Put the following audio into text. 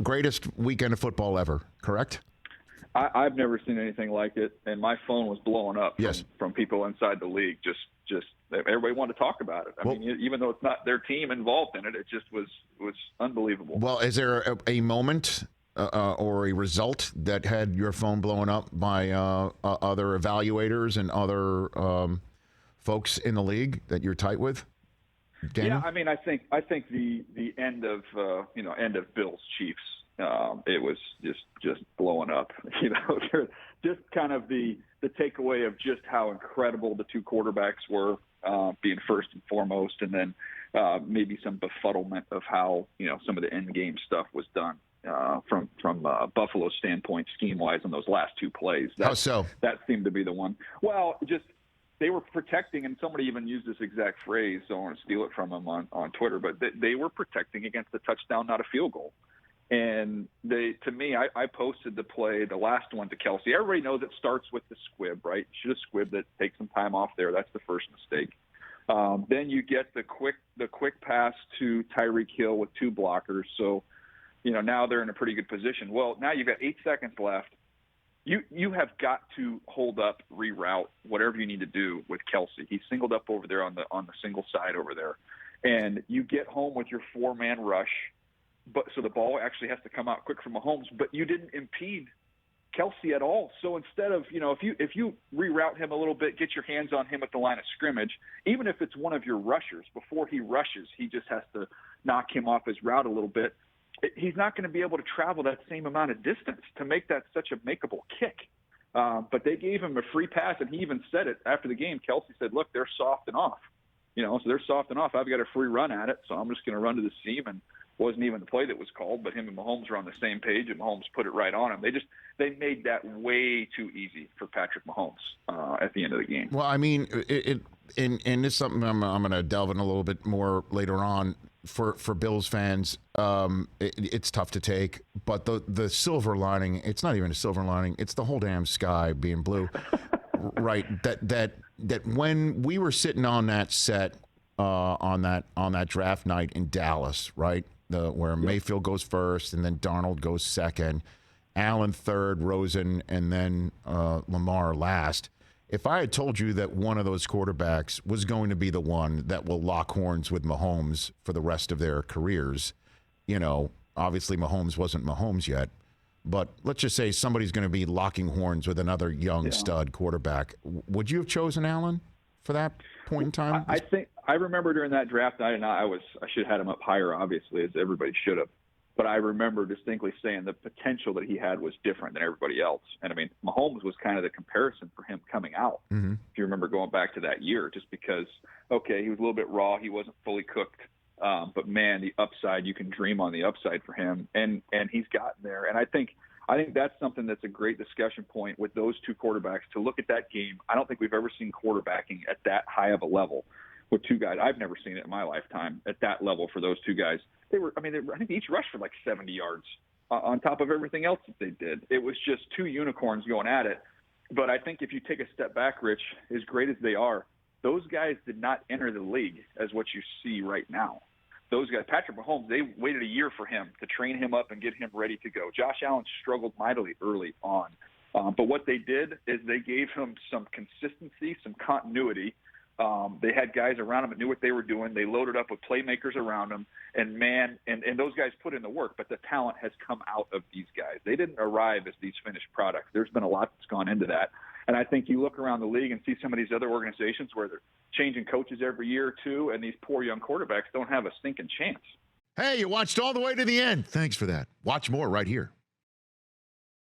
greatest weekend of football ever, correct? I've never seen anything like it, and my phone was blowing up from people inside the league. Just everybody wanted to talk about it. I mean, even though it's not their team involved in it, it just was unbelievable. Well, is there a moment or a result that had your phone blown up by other evaluators and other folks in the league that you're tight with? Daniel? Yeah, I mean, I think the end of Bills Chiefs. It was just blowing up, just kind of the takeaway of just how incredible the two quarterbacks were, being first and foremost, and then maybe some befuddlement of how some of the end game stuff was done from Buffalo's standpoint, scheme wise, on those last two plays. How so? That seemed to be the one. Well, just they were protecting, and somebody even used this exact phrase, so I want to steal it from them on Twitter, but they were protecting against the touchdown, not a field goal. And I posted the play, the last one to Kelsey. Everybody knows it starts with the squib, right? You should have squibbed it, take some time off there. That's the first mistake. Then you get the quick pass to Tyreek Hill with two blockers. So, now they're in a pretty good position. Well, now you've got 8 seconds left. You have got to hold up, reroute, whatever you need to do with Kelsey. He's singled up over there on the single side over there. And you get home with your four-man rush. But so the ball actually has to come out quick from Mahomes, but you didn't impede Kelsey at all. So instead of, if you reroute him a little bit, get your hands on him at the line of scrimmage, even if it's one of your rushers, before he rushes, he just has to knock him off his route a little bit. He's not going to be able to travel that same amount of distance to make that such a makeable kick. But they gave him a free pass, and he even said it after the game. Kelsey said, look, they're softing off. So they're softing off. I've got a free run at it, so I'm just going to run to the seam. And wasn't even the play that was called, but him and Mahomes were on the same page, and Mahomes put it right on him. They made that way too easy for Patrick Mahomes at the end of the game. Well, I mean, and it's something I'm going to delve in a little bit more later on. For Bills fans, it's tough to take, but the silver lining, it's not even a silver lining, it's the whole damn sky being blue. Right, that when we were sitting on that set on that draft night in Dallas, right, where Mayfield goes first and then Darnold goes second, Allen third, Rosen, and then Lamar last. If I had told you that one of those quarterbacks was going to be the one that will lock horns with Mahomes for the rest of their careers, obviously Mahomes wasn't Mahomes yet, but let's just say somebody's going to be locking horns with another young stud quarterback. Would you have chosen Allen for that point in time? I think I remember during that draft night, and I should have had him up higher, obviously, as everybody should have. But I remember distinctly saying the potential that he had was different than everybody else. And, I mean, Mahomes was kind of the comparison for him coming out, if you remember going back to that year, just because, okay, he was a little bit raw. He wasn't fully cooked. But, man, the upside, you can dream on the upside for him. And he's gotten there. And I think that's something that's a great discussion point with those two quarterbacks to look at that game. I don't think we've ever seen quarterbacking at that high of a level with two guys. I've never seen it in my lifetime at that level for those two guys. I think they each rushed for like 70 yards on top of everything else that they did. It was just two unicorns going at it. But I think if you take a step back, Rich, as great as they are, those guys did not enter the league as what you see right now. Those guys, Patrick Mahomes, they waited a year for him to train him up and get him ready to go. Josh Allen struggled mightily early on. But what they did is they gave him some consistency, some continuity. They had guys around him that knew what they were doing. They loaded up with playmakers around him, and those guys put in the work, but the talent has come out of these guys. They didn't arrive as these finished products. There's been a lot that's gone into that. And I think you look around the league and see some of these other organizations where they're changing coaches every year or two, and these poor young quarterbacks don't have a stinking chance. Hey, you watched all the way to the end. Thanks for that. Watch more right here.